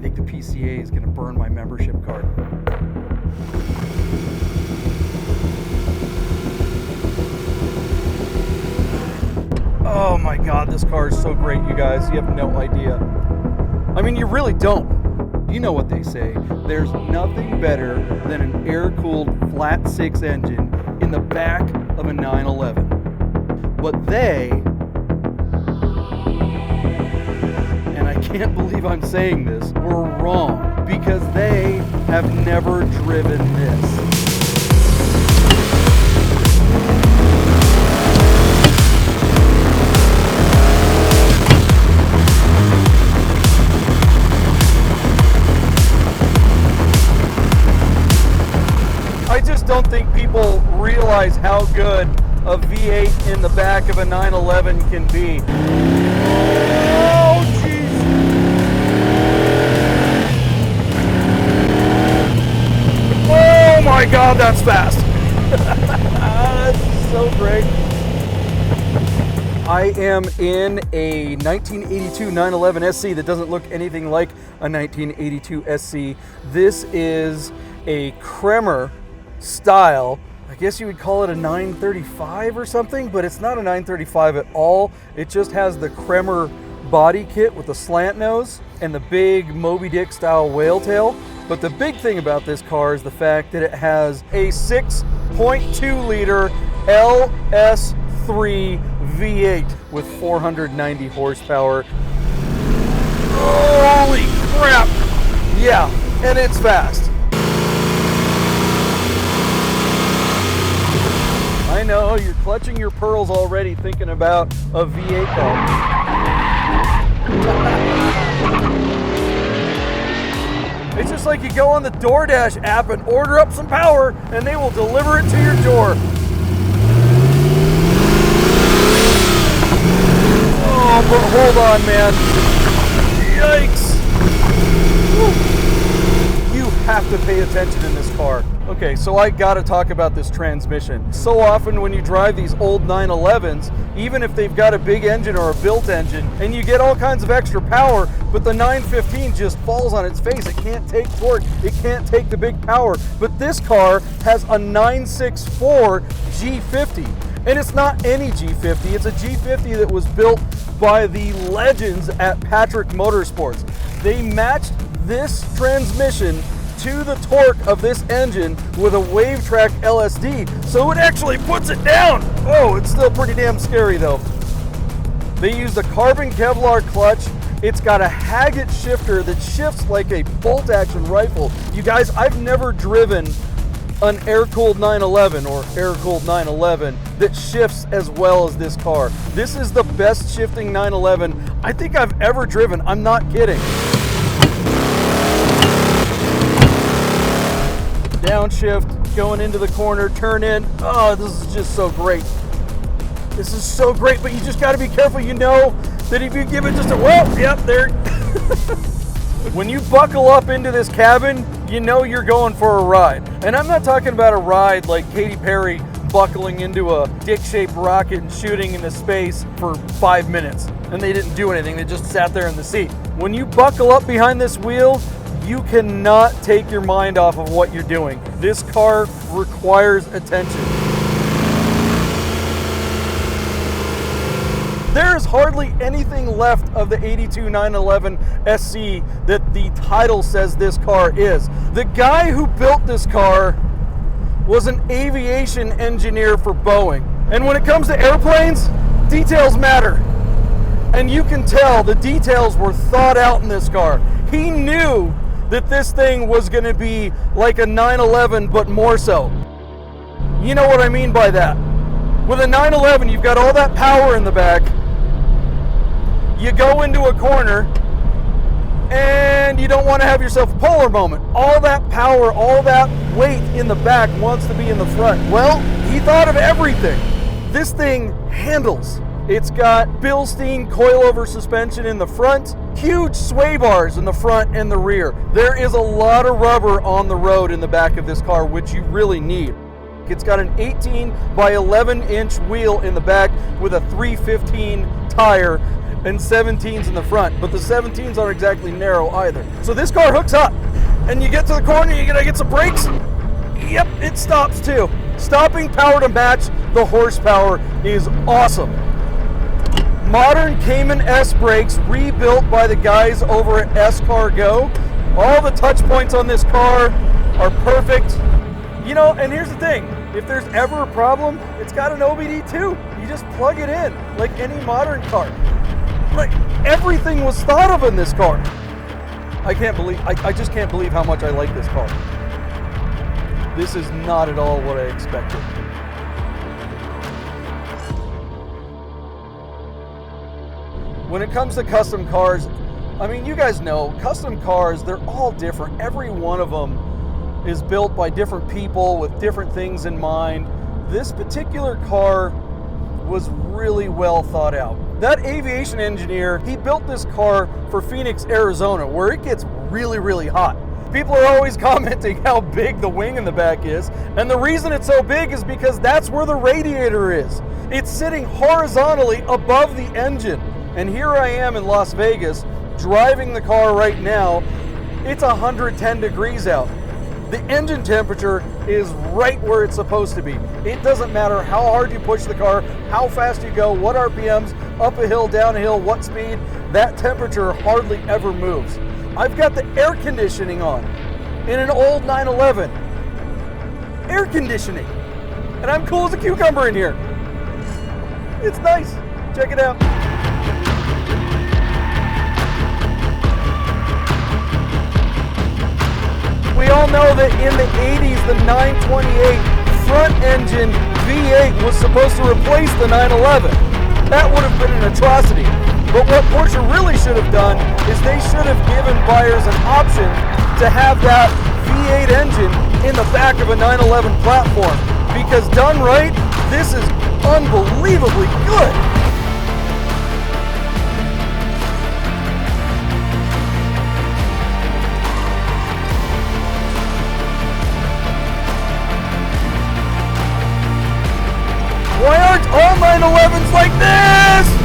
think the PCA is going to burn my membership card. Oh my God, this car is so great, you guys. You have no idea. I mean, you really don't. You know what they say. There's nothing better than an air-cooled flat six engine in the back of a 911. But they, and I can't believe I'm saying this, were wrong, because they have never driven this. I just don't think people realize how good a V8 in the back of a 911 can be. Oh, jeez. Oh my God, that's fast. That's so great. I am in a 1982 911 SC that doesn't look anything like a 1982 SC. This is a Kremer-style. I guess you would call it a 935 or something, but it's not a 935 at all. It just has the Kremer body kit with the slant nose and the big Moby Dick style whale tail. But the big thing about this car is the fact that it has a 6.2 liter LS3 V8 with 490 horsepower. Holy crap! Yeah, and it's fast. I know, you're clutching your pearls already thinking about a V8 car. It's just like you go on the DoorDash app and order up some power and they will deliver it to your door. Oh, but hold on, man. Yikes. Woo. You have to pay attention in this car. Okay, so I gotta talk about this transmission. So often when you drive these old 911s, even if they've got a big engine or a built engine, and you get all kinds of extra power, but the 915 just falls on its face. It can't take torque, it can't take the big power. But this car has a 964 G50, and it's not any G50, it's a G50 that was built by the legends at Patrick Motorsports. They matched this transmission to the torque of this engine with a Wavetrac LSD, so it actually puts it down. Oh, it's still pretty damn scary though. They used a carbon Kevlar clutch. It's got a Haggett shifter that shifts like a bolt action rifle. You guys, I've never driven an air-cooled 911 or air-cooled 911 that shifts as well as this car. This is the best shifting 911 I think I've ever driven. I'm not kidding. Downshift, going into the corner, turn in. Oh, this is just so great. This is so great, but you just got to be careful. You know that if you give it just a whoa, yep, there. When you buckle up into this cabin, you know you're going for a ride. And I'm not talking about a ride like Katy Perry buckling into a dick-shaped rocket and shooting into space for 5 minutes. And they didn't do anything, they just sat there in the seat. When you buckle up behind this wheel, you cannot take your mind off of what you're doing. This car requires attention. There is hardly anything left of the 82 911 SC that the title says this car is. The guy who built this car was an aviation engineer for Boeing. And when it comes to airplanes, details matter. And you can tell the details were thought out in this car. He knew that this thing was going to be like a 911, but more so. You know what I mean by that. With a 911, you've got all that power in the back. You go into a corner, and you don't want to have yourself a polar moment. All that power, all that weight in the back wants to be in the front. Well, he thought of everything. This thing handles. It's got Bilstein coilover suspension in the front, huge sway bars in the front and the rear. There is a lot of rubber on the road in the back of this car, which you really need. It's got an 18 by 11 inch wheel in the back with a 315 tire. and 17s in the front, but the 17s aren't exactly narrow either. So this car hooks up, and you get to the corner, you're gonna get some brakes. Yep, it stops too. Stopping power to match the horsepower is awesome. Modern Cayman S brakes rebuilt by the guys over at S-Car-Go. All the touch points on this car are perfect. You know, and here's the thing, if there's ever a problem, it's got an OBD2. You just plug it in, like any modern car. Like, everything was thought of in this car. I just can't believe how much I like this car. This is not at all what I expected. When it comes to custom cars, I mean, you guys know, custom cars, they're all different. Every one of them is built by different people with different things in mind. This particular car was really well thought out. That aviation engineer, he built this car for Phoenix, Arizona, where it gets really, really hot. People are always commenting how big the wing in the back is, and the reason it's so big is because that's where the radiator is. It's sitting horizontally above the engine. And here I am in Las Vegas, driving the car right now. It's 110 degrees out. The engine temperature is right where it's supposed to be. It doesn't matter how hard you push the car, how fast you go, what RPMs, up a hill, down a hill, what speed, that temperature hardly ever moves. I've got the air conditioning on in an old 911. Air conditioning. And I'm cool as a cucumber in here. It's nice. Check it out. We all know that in the 80s, the 928 front engine V8 was supposed to replace the 911. That would have been an atrocity. But what Porsche really should have done is they should have given buyers an option to have that V8 engine in the back of a 911 platform. Because done right, this is unbelievably good. Why aren't all 911s like this?